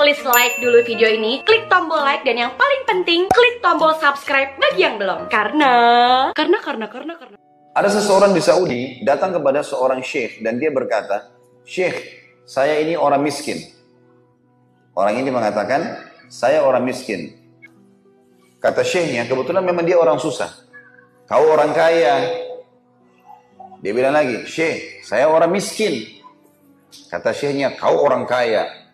please like dulu video ini, klik tombol like, dan yang paling penting, klik tombol subscribe bagi yang belum. Karena. Ada seseorang di Saudi datang kepada seorang syekh dan dia berkata, "Syekh, saya ini orang miskin." Orang ini mengatakan, "Saya orang miskin." Kata syekhnya, kebetulan memang dia orang susah. "Kau orang kaya." Dia bilang lagi, "Syekh, saya orang miskin." Kata syekhnya, "Kau orang kaya."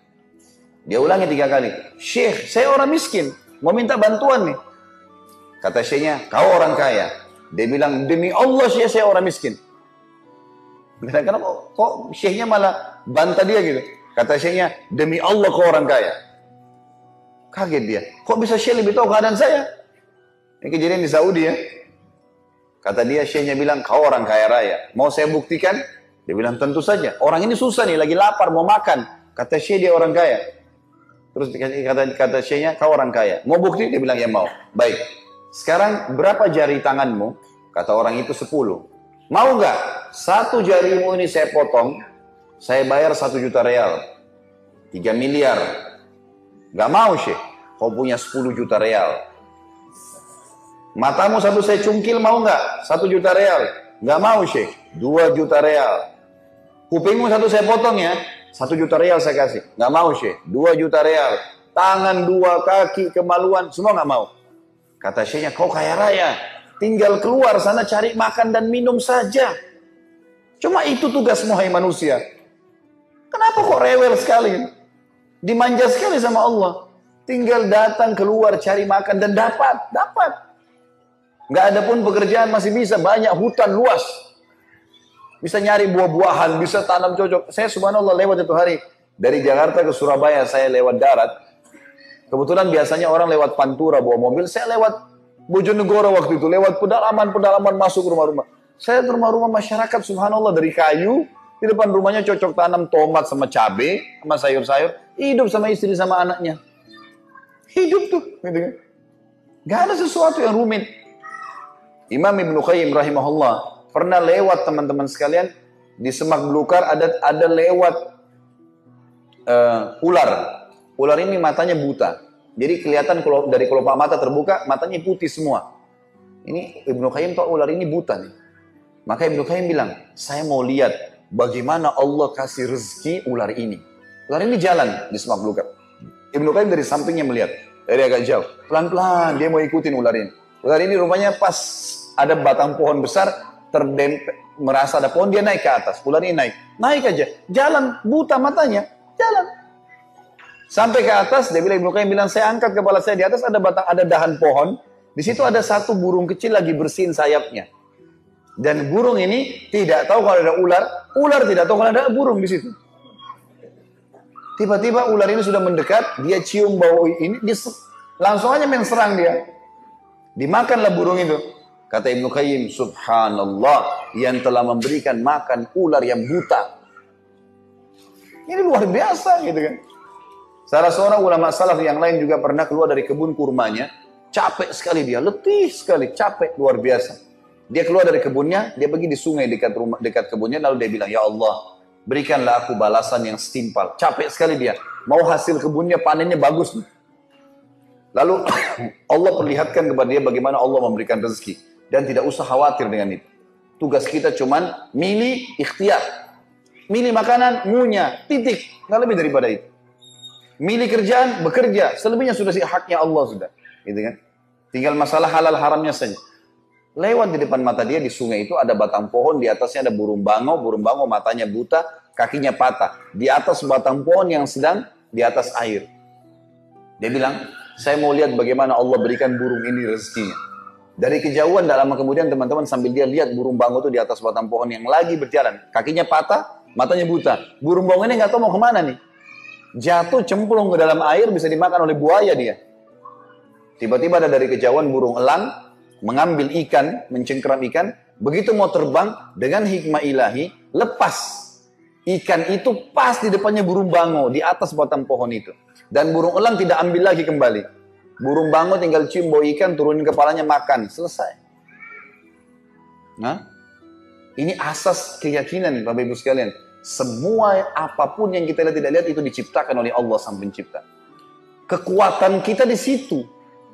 Dia ulangi 3 kali, "Syekh, saya orang miskin, mau minta bantuan nih." Kata syekhnya, "Kau orang kaya." Dia bilang, "Demi Allah syekh, saya orang miskin." Kenapa kok syekhnya malah bantah dia gitu? Kata syekhnya, "Demi Allah kau orang kaya." Kaget dia, kok bisa syekh lebih tahu keadaan saya? Ini kejadian di Saudi ya. Kata dia, syekhnya bilang, "Kau orang kaya raya, mau saya buktikan?" Dia bilang, "Tentu saja, orang ini susah nih, lagi lapar mau makan." Kata syekh, dia orang kaya. Terus kata syekhnya, "Kau orang kaya, mau bukti?" Dia bilang, "Ya mau." "Baik, sekarang berapa jari tanganmu?" Kata orang itu, 10. "Mau nggak? 1 jarimu ini saya potong, saya bayar 1 juta real, 3 miliar. Gak mau syekh, kau punya 10 juta real. Matamu 1 saya cungkil, mau nggak? 1 juta real. Gak mau syekh, 2 juta real. Kupingmu 1 saya potong ya, 1 juta real saya kasih. Gak mau syekh, 2 juta real. Tangan 2, kaki, kemaluan, semua gak mau." Kata syekhnya, "Kau kaya raya, tinggal keluar sana cari makan dan minum saja. Cuma itu tugasmu hai manusia. Kenapa kok rewel sekali? Dimanja sekali sama Allah. Tinggal datang keluar cari makan dan dapat. Gak ada pun pekerjaan masih bisa, banyak hutan luas. Bisa nyari buah-buahan, bisa tanam cocok." Saya subhanallah lewat itu hari dari Jakarta ke Surabaya, saya lewat darat. Kebetulan biasanya orang lewat Pantura bawa mobil, saya lewat Bojonegoro waktu itu, lewat pedalaman masuk rumah-rumah. Saya ke rumah-rumah masyarakat subhanallah dari kayu, di depan rumahnya cocok tanam tomat sama cabai, sama sayur-sayur, hidup sama istri sama anaknya. Hidup tuh, gitu kan. Gak ada sesuatu yang rumit. Imam Ibnu Qayyim rahimahullah pernah lewat teman-teman sekalian di Semak Belukar ada lewat ular. Ular ini matanya buta. Jadi kelihatan kalau dari kelopak mata terbuka, matanya putih semua. Ini Ibnu Qayyim tahu ular ini buta nih. Maka Ibnu Qayyim bilang, "Saya mau lihat bagaimana Allah kasih rezeki ular ini." Ular ini jalan di Semak Belukar. Ibnu Qayyim dari sampingnya melihat, dari agak jauh. Pelan-pelan dia mau ikutin ular ini. Ular ini rupanya pas ada batang pohon besar, terdempet, merasa ada pohon, dia naik ke atas. Ular ini naik aja. Jalan, buta matanya, jalan. Sampai ke atas, dia bilang, Ibnu Qayyim bilang, "Saya angkat kepala saya, di atas ada dahan pohon. Di situ ada 1 burung kecil lagi bersihin sayapnya. Dan burung ini tidak tahu kalau ada ular. Ular tidak tahu kalau ada burung di situ. Tiba-tiba ular ini sudah mendekat, dia cium bau ini, langsung aja main serang dia. Dimakanlah burung itu." Kata Ibnu Qayyim, "Subhanallah, yang telah memberikan makan ular yang buta." Ini luar biasa gitu kan. Salah seorang ulama salaf yang lain juga pernah keluar dari kebun kurmanya, capek sekali dia, letih sekali, capek luar biasa. Dia keluar dari kebunnya, dia pergi di sungai dekat kebunnya, lalu dia bilang, "Ya Allah, berikanlah aku balasan yang setimpal." Capek sekali dia, mau hasil kebunnya panennya bagus. Lalu Allah perlihatkan kepada dia bagaimana Allah memberikan rezeki dan tidak usah khawatir dengan itu. Tugas kita cuman milih ikhtiar, milih makanan, ngunyah, titik, nggak lebih daripada itu. Milih kerjaan, bekerja, selebihnya sudah haknya Allah sudah, gitu kan? Tinggal masalah halal haramnya saja. Lewat di depan mata dia di sungai itu ada batang pohon, di atasnya ada burung bango matanya buta, kakinya patah. Di atas batang pohon yang sedang di atas air. Dia bilang, "Saya mau lihat bagaimana Allah berikan burung ini rezekinya." Dari kejauhan, tak lama kemudian teman-teman sambil dia lihat burung bango itu di atas batang pohon yang lagi berjalan. Kakinya patah, matanya buta. Burung bango ini nggak tahu mau kemana nih. Jatuh cemplung ke dalam air, bisa dimakan oleh buaya dia. Tiba-tiba ada dari kejauhan burung elang, mengambil ikan, mencengkeram ikan, begitu mau terbang, dengan hikmah ilahi, lepas. Ikan itu pas di depannya burung bango, di atas batang pohon itu. Dan burung elang tidak ambil lagi kembali. Burung bango tinggal cium bau ikan, turunin kepalanya, makan, selesai. Nah, ini asas keyakinan Bapak Ibu sekalian. Semua apapun yang kita lihat tidak lihat itu diciptakan oleh Allah Sang Pencipta. Kekuatan kita di situ.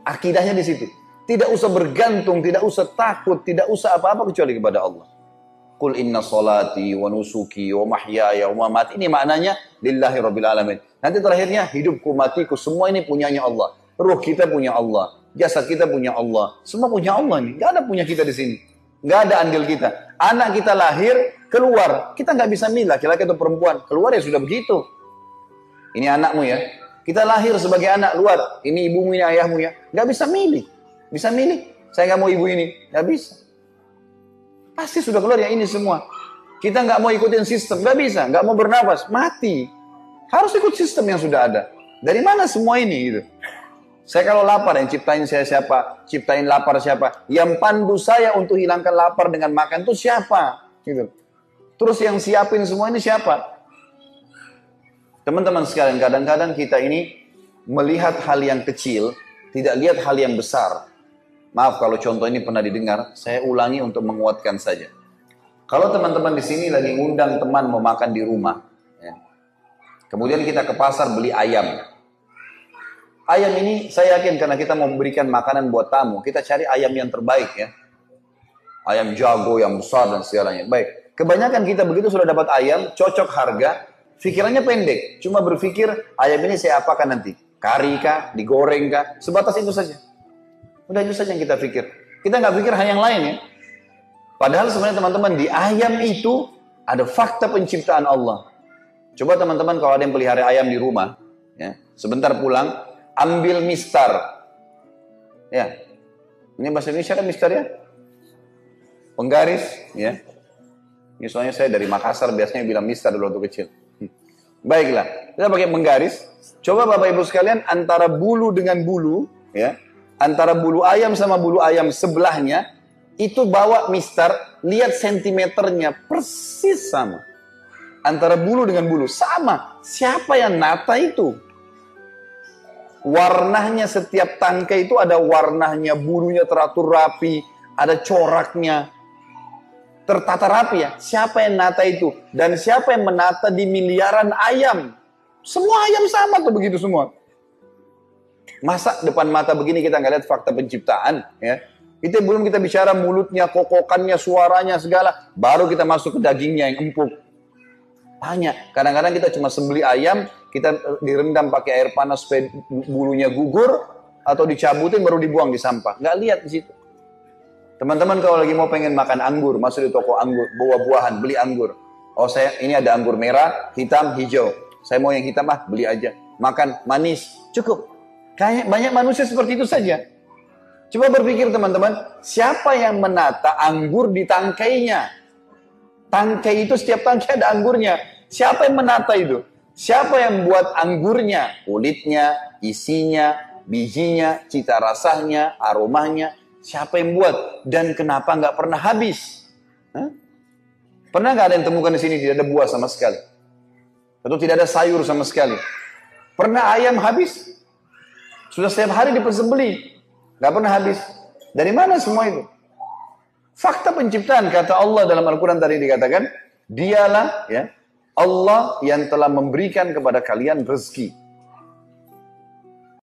Akidahnya di situ. Tidak usah bergantung, tidak usah takut, tidak usah apa-apa kecuali kepada Allah. Qul inna salati wa nusuki wa mahyaya wa mamati. Ini maknanya lillahi rabbil alamin. Nanti terakhirnya hidupku, matiku, semua ini punyanya Allah. Ruh kita punya Allah. Jasad kita punya Allah. Semua punya Allah ini. Gak ada punya kita di sini. Gak ada andil kita. Anak kita lahir, keluar. Kita gak bisa milih laki-laki atau perempuan. Keluar ya sudah begitu. Ini anakmu ya. Kita lahir sebagai anak luar. Ini ibumu, ini ayahmu ya. Gak bisa milih. Bisa milih. Saya gak mau ibu ini. Gak bisa. Pasti sudah keluar ya ini semua. Kita nggak mau ikutin sistem, nggak bisa, nggak mau bernafas, mati. Harus ikut sistem yang sudah ada. Dari mana semua ini gitu? Saya kalau lapar, yang ciptain saya siapa? Ciptain lapar siapa? Yang pandu saya untuk hilangkan lapar dengan makan itu siapa? Gitu. Terus yang siapin semua ini siapa? Teman-teman sekalian, kadang-kadang kita ini melihat hal yang kecil, tidak lihat hal yang besar. Maaf kalau contoh ini pernah didengar, saya ulangi untuk menguatkan saja. Kalau teman-teman di sini lagi ngundang teman mau makan di rumah, ya. Kemudian kita ke pasar beli ayam. Ayam ini saya yakin karena kita mau memberikan makanan buat tamu, kita cari ayam yang terbaik ya. Ayam jago yang besar dan segalanya. Baik, kebanyakan kita begitu sudah dapat ayam, cocok harga, pikirannya pendek. Cuma berpikir ayam ini saya apakan nanti? Kari kah? Digoreng kah? Sebatas itu saja. Udah itu saja yang kita pikir. Kita nggak pikir hal yang lain ya. Padahal sebenarnya teman-teman di ayam itu ada fakta penciptaan Allah. Coba teman-teman kalau ada yang pelihara ayam di rumah, ya, sebentar pulang, ambil mistar. Ya, ini bahasa Indonesia kan mistar ya? Penggaris, ya. Ini soalnya saya dari Makassar biasanya bilang mistar dulu waktu kecil. Baiklah, kita pakai penggaris. Coba Bapak Ibu sekalian antara bulu dengan bulu, ya. Antara bulu ayam sama bulu ayam sebelahnya, itu bawa mistar, lihat sentimeternya, persis sama. Antara bulu dengan bulu, sama. Siapa yang nata itu? Warnanya setiap tangkai itu ada warnanya, bulunya teratur rapi, ada coraknya, tertata rapi ya. Siapa yang nata itu? Dan siapa yang menata di miliaran ayam? Semua ayam sama tuh begitu semua. Masa depan mata begini kita nggak lihat fakta penciptaan ya? Itu belum kita bicara mulutnya, kokokannya, suaranya segala, baru kita masuk ke dagingnya yang empuk. Banyak. Kadang-kadang kita cuma sembeli ayam, kita direndam pakai air panas supaya bulunya gugur, atau dicabutin baru dibuang di sampah. Nggak lihat di situ. Teman-teman kalau lagi mau pengen makan anggur, masuk di toko anggur, buah-buahan, beli anggur. Oh saya ini ada anggur merah, hitam, hijau. Saya mau yang hitam beli aja. Makan manis, cukup. Kayak banyak manusia seperti itu saja. Coba berpikir teman-teman, siapa yang menata anggur di tangkainya? Tangkai itu setiap tangkai ada anggurnya. Siapa yang menata itu? Siapa yang buat anggurnya? Kulitnya, isinya, bijinya, cita rasanya, aromanya. Siapa yang buat? Dan kenapa nggak pernah habis? Hah? Pernah nggak ada yang temukan di sini tidak ada buah sama sekali? Atau tidak ada sayur sama sekali? Pernah ayam habis? Sudah setiap hari dipersembeli, nggak pernah habis. Dari mana semua itu? Fakta penciptaan kata Allah dalam Al-Quran tadi dikatakan, dialah ya Allah yang telah memberikan kepada kalian rezeki.